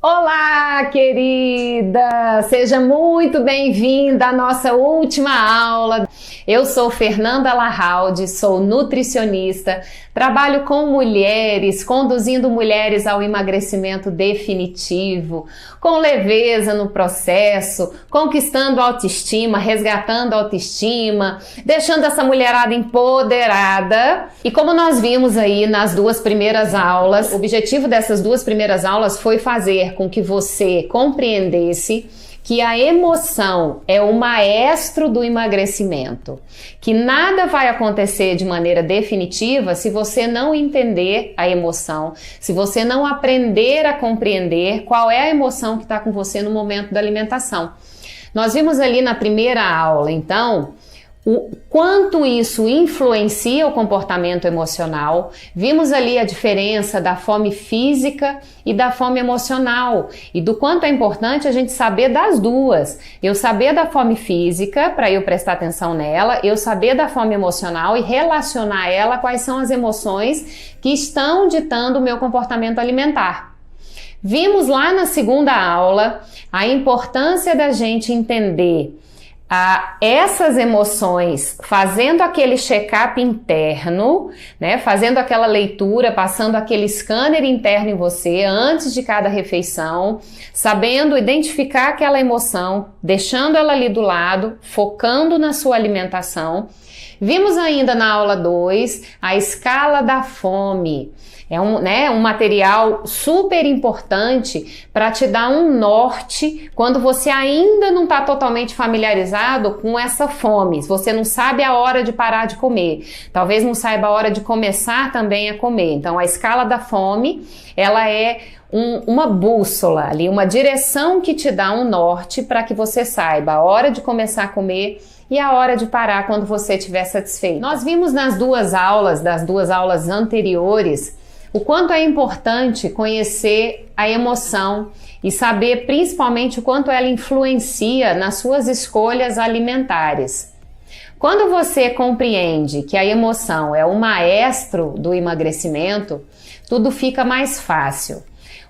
Olá, querida! Seja muito bem-vinda à nossa última aula. Eu sou Fernanda Larraldi, sou nutricionista, trabalho com mulheres, conduzindo mulheres ao emagrecimento definitivo, com leveza no processo, conquistando a autoestima, resgatando a autoestima, deixando essa mulherada empoderada. E como nós vimos aí nas duas primeiras aulas, o objetivo dessas duas primeiras aulas foi fazer com que você compreendesse que a emoção é o maestro do emagrecimento, que nada vai acontecer de maneira definitiva se você não entender a emoção, se você não aprender a compreender qual é a emoção que está com você no momento da alimentação. Nós vimos ali na primeira aula, então, o quanto isso influencia o comportamento emocional. Vimos ali a diferença da fome física e da fome emocional e do quanto é importante a gente saber das duas. Eu saber da fome física para eu prestar atenção nela, eu saber da fome emocional e relacionar ela quais são as emoções que estão ditando o meu comportamento alimentar. Vimos lá na segunda aula a importância da gente entender essas emoções, fazendo aquele check-up interno, né, fazendo aquela leitura, passando aquele scanner interno em você antes de cada refeição, sabendo identificar aquela emoção, deixando ela ali do lado, focando na sua alimentação. Vimos ainda na aula 2 a escala da fome. É um material super importante para te dar um norte quando você ainda não está totalmente familiarizado com essa fome. Se você não sabe a hora de parar de comer, talvez não saiba a hora de começar também a comer. Então a escala da fome, ela é uma bússola ali, uma direção que te dá um norte para que você saiba a hora de começar a comer e a hora de parar quando você estiver satisfeito. Nós vimos nas duas aulas, das duas aulas anteriores, o quanto é importante conhecer a emoção e saber principalmente o quanto ela influencia nas suas escolhas alimentares. Quando você compreende que a emoção é o maestro do emagrecimento, tudo fica mais fácil.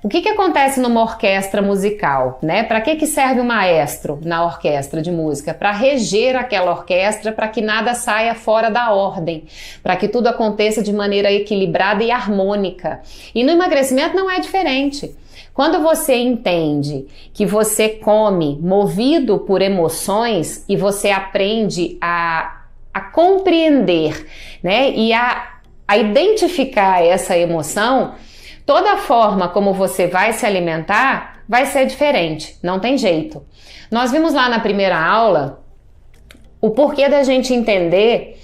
O que acontece numa orquestra musical, né? Para que serve o maestro na orquestra de música? Para reger aquela orquestra, para que nada saia fora da ordem, para que tudo aconteça de maneira equilibrada e harmônica. E no emagrecimento não é diferente. Quando você entende que você come movido por emoções e você aprende a compreender, né? E a identificar essa emoção, toda a forma como você vai se alimentar vai ser diferente, não tem jeito. Nós vimos lá na primeira aula o porquê da gente entender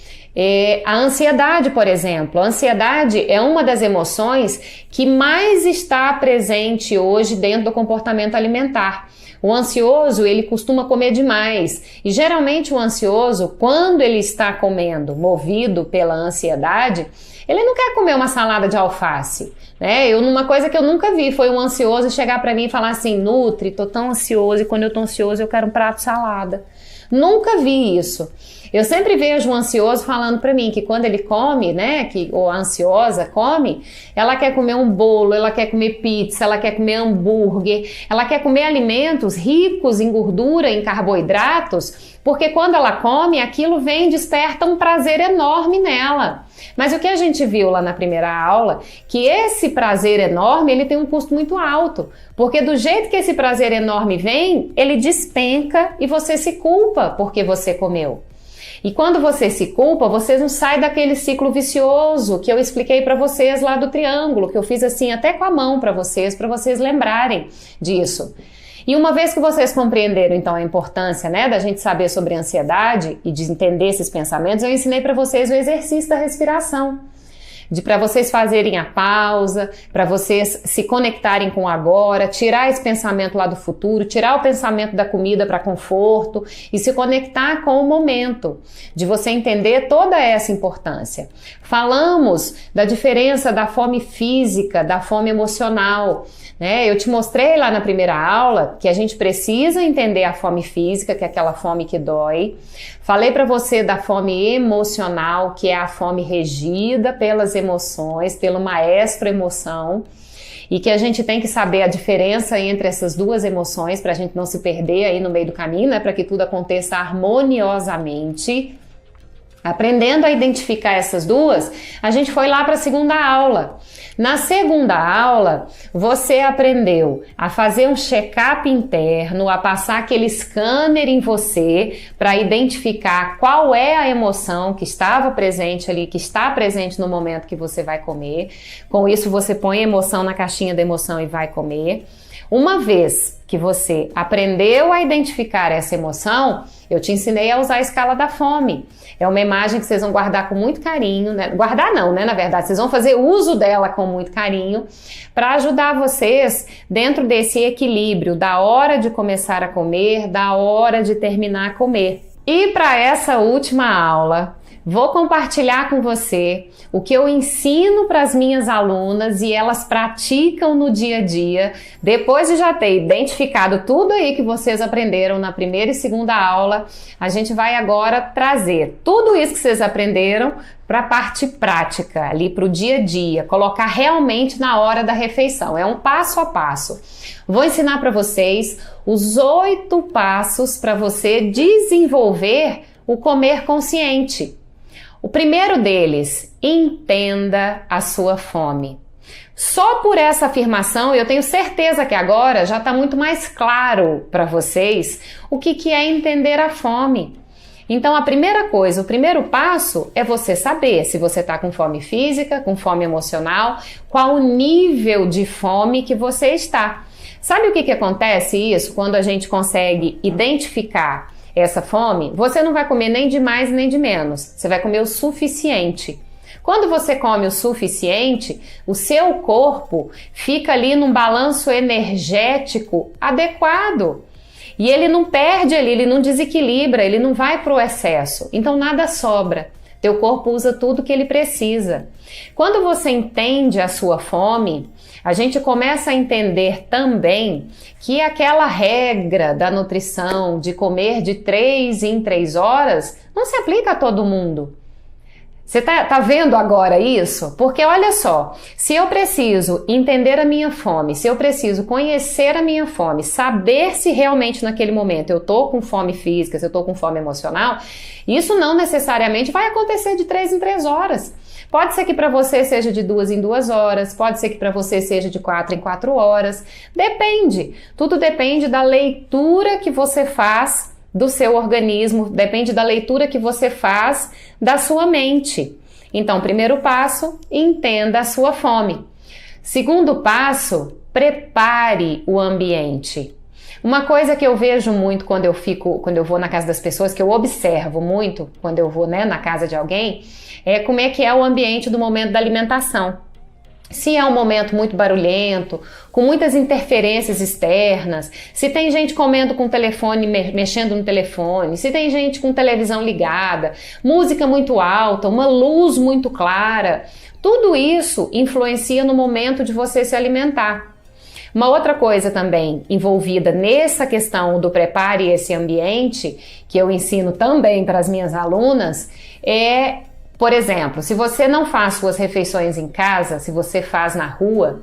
a ansiedade, por exemplo. A ansiedade é uma das emoções que mais está presente hoje dentro do comportamento alimentar. O ansioso, ele costuma comer demais e geralmente o ansioso, quando ele está comendo, movido pela ansiedade, ele não quer comer uma salada de alface, né? Uma coisa que eu nunca vi foi um ansioso chegar para mim e falar assim: Nutri, tô tão ansioso e quando eu tô ansioso eu quero um prato de salada. Nunca vi isso. Eu sempre vejo um ansioso falando para mim que quando ele come, né, ou a ansiosa come, ela quer comer um bolo, ela quer comer pizza, ela quer comer hambúrguer, ela quer comer alimentos ricos em gordura, em carboidratos, porque quando ela come, aquilo desperta um prazer enorme nela. Mas o que a gente viu lá na primeira aula, que esse prazer enorme, ele tem um custo muito alto, porque do jeito que esse prazer enorme vem, ele despenca e você se culpa porque você comeu. E quando você se culpa, você não sai daquele ciclo vicioso que eu expliquei para vocês lá do triângulo, que eu fiz assim até com a mão para vocês lembrarem disso. E uma vez que vocês compreenderam então a importância, né, da gente saber sobre a ansiedade e de entender esses pensamentos, eu ensinei para vocês o exercício da respiração. Para vocês fazerem a pausa, para vocês se conectarem com o agora, tirar esse pensamento lá do futuro, tirar o pensamento da comida para conforto e se conectar com o momento, de você entender toda essa importância. Falamos da diferença da fome física, da fome emocional, né? Eu te mostrei lá na primeira aula que a gente precisa entender a fome física, que é aquela fome que dói. Falei para você da fome emocional, que é a fome regida pelas emoções, pelo maestro emoção. e que a gente tem que saber a diferença entre essas duas emoções para a gente não se perder aí no meio do caminho, né? Para que tudo aconteça harmoniosamente. Aprendendo a identificar essas duas, a gente foi lá para a segunda aula. Na segunda aula, você aprendeu a fazer um check-up interno, a passar aquele scanner em você para identificar qual é a emoção que estava presente ali, que está presente no momento que você vai comer. Com isso, você põe a emoção na caixinha da emoção e vai comer. Uma vez que você aprendeu a identificar essa emoção, eu te ensinei a usar a escala da fome. É uma imagem que vocês vão guardar com muito carinho, né? Guardar não, né? Na verdade, vocês vão fazer uso dela com muito carinho para ajudar vocês dentro desse equilíbrio da hora de começar a comer, da hora de terminar a comer. E para essa última aula, vou compartilhar com você o que eu ensino para as minhas alunas e elas praticam no dia a dia, depois de já ter identificado tudo aí que vocês aprenderam na primeira e segunda aula. A gente vai agora trazer tudo isso que vocês aprenderam para a parte prática, ali para o dia a dia, colocar realmente na hora da refeição. É um passo a passo. Vou ensinar para vocês os 8 passos para você desenvolver o comer consciente. O primeiro deles, entenda a sua fome. Só por essa afirmação, eu tenho certeza que agora já está muito mais claro para vocês o que é entender a fome. Então, a primeira coisa, o primeiro passo é você saber se você está com fome física, com fome emocional, qual o nível de fome que você está. Sabe o que acontece isso quando a gente consegue identificar essa fome? Você não vai comer nem de mais nem de menos, você vai comer o suficiente. Quando você come o suficiente, o seu corpo fica ali num balanço energético adequado. E ele não perde ali, ele não desequilibra, ele não vai para o excesso. Então nada sobra. Teu corpo usa tudo que ele precisa. Quando você entende a sua fome, a gente começa a entender também que aquela regra da nutrição de comer de 3 em 3 horas não se aplica a todo mundo. Você tá vendo agora isso? Porque olha só, se eu preciso entender a minha fome, se eu preciso conhecer a minha fome, saber se realmente naquele momento eu tô com fome física, se eu tô com fome emocional, isso não necessariamente vai acontecer de 3 em 3 horas. Pode ser que para você seja de 2 em 2 horas, pode ser que para você seja de 4 em 4 horas. Depende. Tudo depende da leitura que você faz do seu organismo, depende da leitura que você faz da sua mente. Então, primeiro passo, entenda a sua fome. Segundo passo, prepare o ambiente. Uma coisa que eu vejo muito quando eu vou na casa das pessoas, que eu observo muito quando eu vou, né, na casa de alguém, é como é que é o ambiente do momento da alimentação. Se é um momento muito barulhento, com muitas interferências externas, se tem gente comendo com o telefone, mexendo no telefone, se tem gente com televisão ligada, música muito alta, uma luz muito clara, tudo isso influencia no momento de você se alimentar. Uma outra coisa também envolvida nessa questão do prepare esse ambiente, que eu ensino também para as minhas alunas, é, por exemplo, se você não faz suas refeições em casa, se você faz na rua,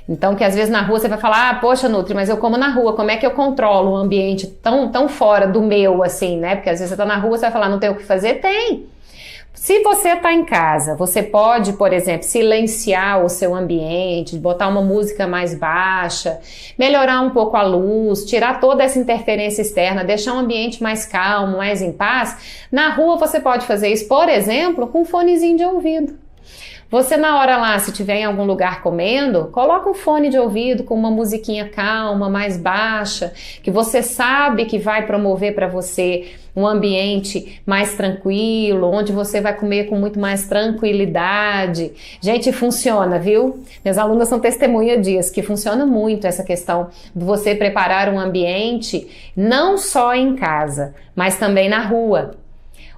então que às vezes na rua você vai falar, ah, poxa, Nutri, mas eu como na rua, como é que eu controlo um ambiente tão fora do meu assim, né? Porque às vezes você tá na rua, você vai falar, não tem o que fazer? Tem! Se você está em casa, você pode, por exemplo, silenciar o seu ambiente, botar uma música mais baixa, melhorar um pouco a luz, tirar toda essa interferência externa, deixar um ambiente mais calmo, mais em paz. Na rua você pode fazer isso, por exemplo, com um fonezinho de ouvido. Você na hora lá, se estiver em algum lugar comendo, coloca um fone de ouvido com uma musiquinha calma, mais baixa, que você sabe que vai promover para você um ambiente mais tranquilo, onde você vai comer com muito mais tranquilidade. Gente, funciona, viu? Minhas alunas são testemunha disso, que funciona muito essa questão de você preparar um ambiente não só em casa, mas também na rua.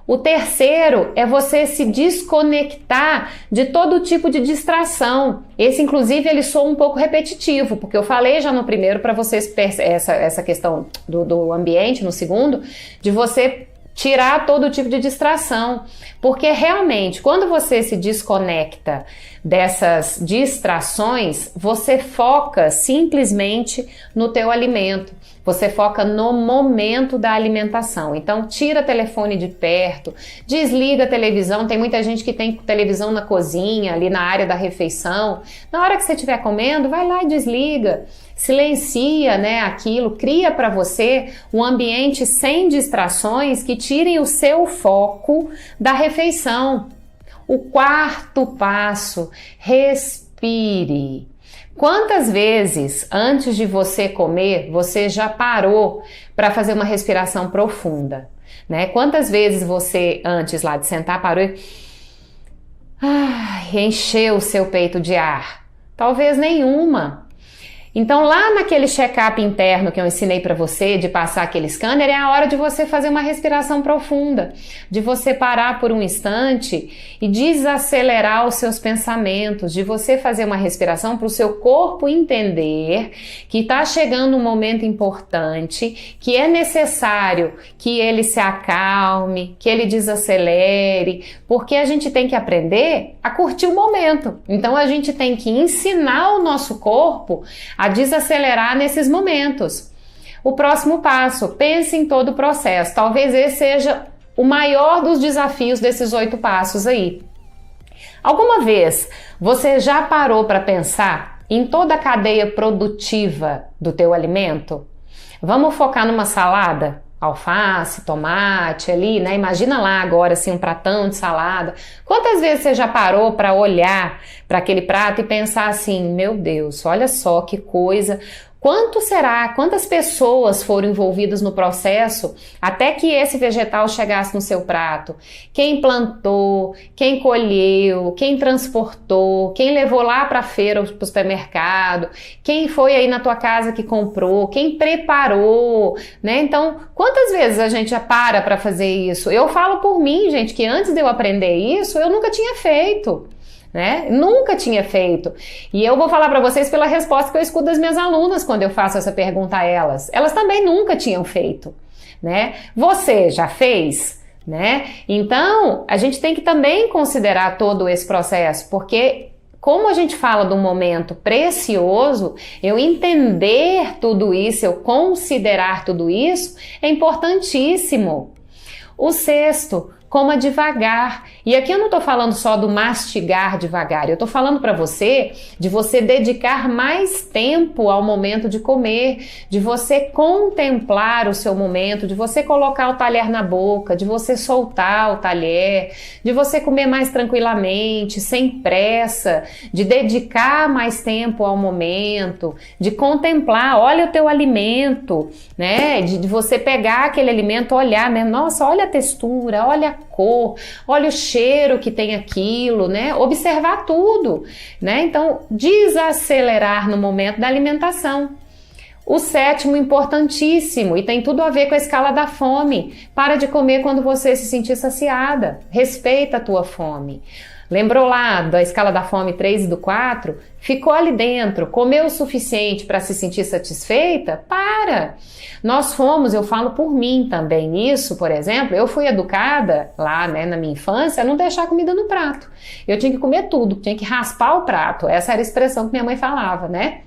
O terceiro é você se desconectar de todo tipo de distração. Esse, inclusive, ele soa um pouco repetitivo, porque eu falei já no primeiro para vocês essa questão do ambiente, no segundo, de você tirar todo tipo de distração. Porque realmente, quando você se desconecta dessas distrações, você foca simplesmente no teu alimento. Você foca no momento da alimentação. Então, tira o telefone de perto, desliga a televisão. Tem muita gente que tem televisão na cozinha, ali na área da refeição. Na hora que você estiver comendo, vai lá e desliga. Silencia, né, aquilo, cria para você um ambiente sem distrações que tirem o seu foco da refeição. O quarto passo, respire. Quantas vezes antes de você comer, você já parou para fazer uma respiração profunda, né? Quantas vezes você antes lá de sentar parou e encheu o seu peito de ar? Talvez nenhuma. Então lá naquele check-up interno que eu ensinei para você, de passar aquele scanner, é a hora de você fazer uma respiração profunda, de você parar por um instante e desacelerar os seus pensamentos, de você fazer uma respiração para o seu corpo entender que está chegando um momento importante, que é necessário que ele se acalme, que ele desacelere, porque a gente tem que aprender a curtir o momento. Então a gente tem que ensinar o nosso corpo a desacelerar nesses momentos. O próximo passo, pense em todo o processo. Talvez esse seja o maior dos desafios desses 8 passos aí. Alguma vez você já parou para pensar em toda a cadeia produtiva do teu alimento? Vamos focar numa salada? Alface, tomate ali, né? Imagina lá agora assim um pratão de salada. Quantas vezes você já parou para olhar para aquele prato e pensar assim, meu Deus, olha só que coisa, quantas pessoas foram envolvidas no processo até que esse vegetal chegasse no seu prato? Quem plantou, quem colheu, quem transportou, quem levou lá para a feira, para o supermercado, quem foi aí na tua casa que comprou, quem preparou, né? Então, quantas vezes a gente já para fazer isso? Eu falo por mim, gente, que antes de eu aprender isso, eu nunca tinha feito. Né? Nunca tinha feito. E eu vou falar para vocês pela resposta que eu escuto das minhas alunas quando eu faço essa pergunta a elas. Elas também nunca tinham feito, né? Você já fez, né? Então, a gente tem que também considerar todo esse processo, porque como a gente fala de um momento precioso, eu entender tudo isso, eu considerar tudo isso é importantíssimo. O sexto, coma devagar. E aqui eu não estou falando só do mastigar devagar, eu estou falando para você de você dedicar mais tempo ao momento de comer, de você contemplar o seu momento, de você colocar o talher na boca, de você soltar o talher, de você comer mais tranquilamente, sem pressa, de dedicar mais tempo ao momento, de contemplar, olha o teu alimento, né? De você pegar aquele alimento, olhar mesmo, nossa, olha a textura, olha a cor, olha o cheiro que tem aquilo, né? Observar tudo, né? Então, desacelerar no momento da alimentação. O sétimo, importantíssimo, e tem tudo a ver com a escala da fome. Para de comer quando você se sentir saciada. Respeita a tua fome. Lembrou lá da escala da fome 3 e do 4? Ficou ali dentro, comeu o suficiente para se sentir satisfeita? Para! Nós fomos, eu falo por mim também, isso, por exemplo, eu fui educada lá, né, na minha infância, a não deixar comida no prato. Eu tinha que comer tudo, tinha que raspar o prato, essa era a expressão que minha mãe falava, né?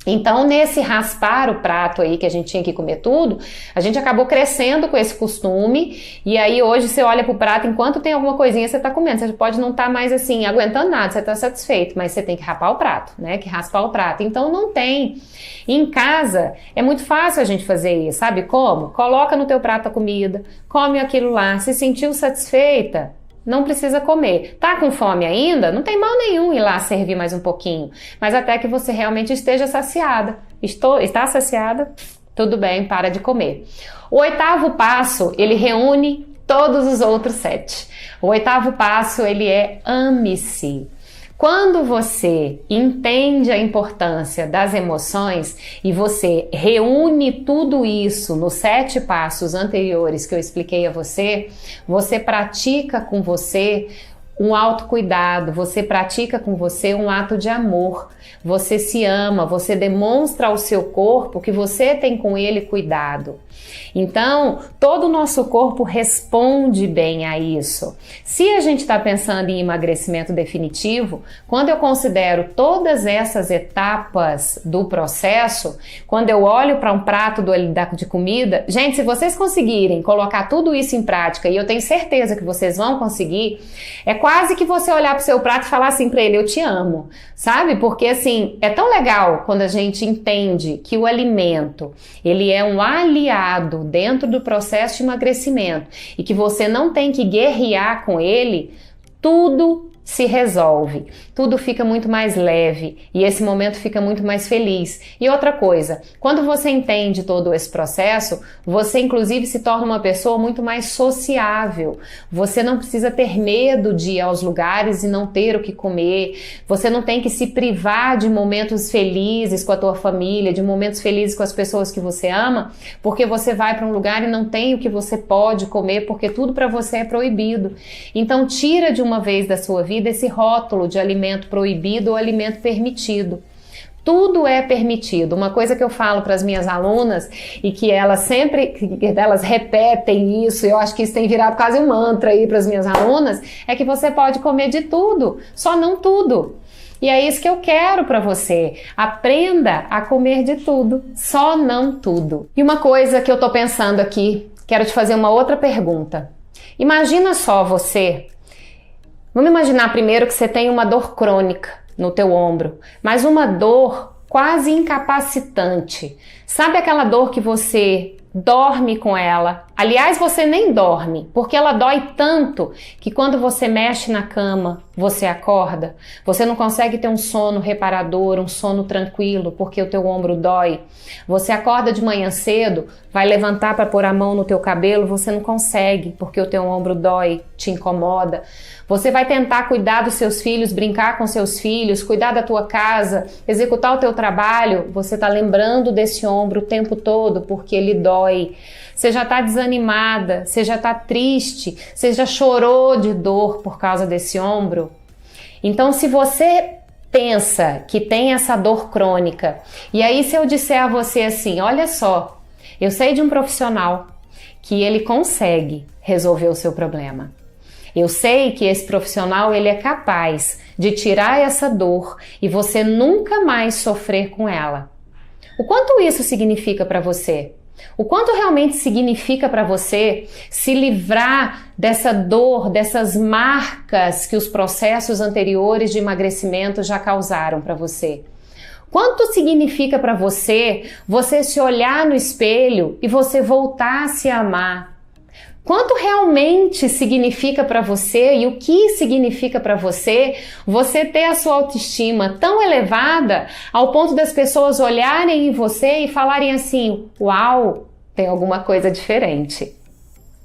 Então, nesse raspar o prato aí que a gente tinha que comer tudo, a gente acabou crescendo com esse costume, e aí hoje você olha pro prato, enquanto tem alguma coisinha você tá comendo, você pode não estar mais assim, aguentando nada, você tá satisfeito, mas você tem que rapar o prato, né, que raspar o prato. Então não tem. Em casa é muito fácil a gente fazer isso, sabe como? Coloca no teu prato a comida, come aquilo lá, se sentiu satisfeita, não precisa comer. Tá com fome ainda? Não tem mal nenhum ir lá servir mais um pouquinho. Mas até que você realmente esteja saciada. Está saciada? Tudo bem, para de comer. O oitavo passo, ele reúne todos os outros 7. O oitavo passo, ele é ame-se. Quando você entende a importância das emoções e você reúne tudo isso nos 7 passos anteriores que eu expliquei a você, você pratica com você um autocuidado, você pratica com você um ato de amor, você se ama, você demonstra ao seu corpo que você tem com ele cuidado. Então, todo o nosso corpo responde bem a isso. Se a gente está pensando em emagrecimento definitivo, quando eu considero todas essas etapas do processo, quando eu olho para um prato de comida, gente, se vocês conseguirem colocar tudo isso em prática, e eu tenho certeza que vocês vão conseguir, é quase que você olhar para o seu prato e falar assim para ele, eu te amo, sabe? Porque assim, é tão legal quando a gente entende que o alimento, ele é um aliado dentro do processo de emagrecimento e que você não tem que guerrear com ele, tudo se resolve, tudo fica muito mais leve e esse momento fica muito mais feliz. E outra coisa, quando você entende todo esse processo, você inclusive se torna uma pessoa muito mais sociável. Você não precisa ter medo de ir aos lugares e não ter o que comer. Você não tem que se privar de momentos felizes com a tua família, de momentos felizes com as pessoas que você ama, porque você vai para um lugar e não tem o que você pode comer, porque tudo para você é proibido. Então tira de uma vez da sua vida esse rótulo de alimento proibido ou alimento permitido. Tudo é permitido. Uma coisa que eu falo para as minhas alunas e que elas repetem isso, eu acho que isso tem virado quase um mantra aí para as minhas alunas, é que você pode comer de tudo, só não tudo. E é isso que eu quero para você. Aprenda a comer de tudo, só não tudo. E uma coisa que eu tô pensando aqui, quero te fazer uma outra pergunta. Imagina só você. Vamos imaginar primeiro que você tem uma dor crônica no teu ombro, mas uma dor quase incapacitante. Sabe aquela dor que você dorme com ela? Aliás, você nem dorme, porque ela dói tanto que quando você mexe na cama, você acorda. Você não consegue ter um sono reparador, um sono tranquilo, porque o teu ombro dói. Você acorda de manhã cedo, vai levantar para pôr a mão no teu cabelo, você não consegue, porque o teu ombro dói, te incomoda. Você vai tentar cuidar dos seus filhos, brincar com seus filhos, cuidar da tua casa, executar o teu trabalho, você está lembrando desse ombro o tempo todo, porque ele dói. Você já está desanimada, você já está triste, você já chorou de dor por causa desse ombro. Então, se você pensa que tem essa dor crônica, e aí se eu disser a você assim, olha só, eu sei de um profissional que ele consegue resolver o seu problema. Eu sei que esse profissional ele é capaz de tirar essa dor e você nunca mais sofrer com ela. O quanto isso significa para você? O quanto realmente significa para você se livrar dessa dor, dessas marcas que os processos anteriores de emagrecimento já causaram para você? Quanto significa para você se olhar no espelho e você voltar a se amar? Quanto realmente significa para você e o que significa para você ter a sua autoestima tão elevada ao ponto das pessoas olharem em você e falarem assim, uau, tem alguma coisa diferente.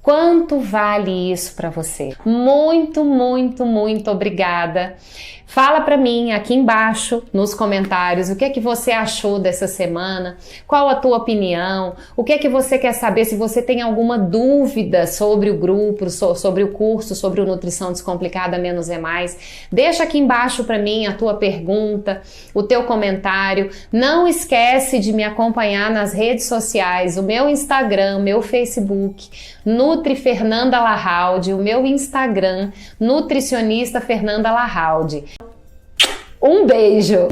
Quanto vale isso para você? Muito, muito, muito obrigada. Fala para mim aqui embaixo nos comentários o que é que você achou dessa semana, qual a tua opinião, o que é que você quer saber, se você tem alguma dúvida sobre o grupo, sobre o curso, sobre o Nutrição Descomplicada Menos é Mais. Deixa aqui embaixo para mim a tua pergunta, o teu comentário. Não esquece de me acompanhar nas redes sociais, o meu Instagram, o meu Facebook, Nutri Fernanda Larraud, o meu Instagram, Nutricionista Fernanda Larraud. Um beijo!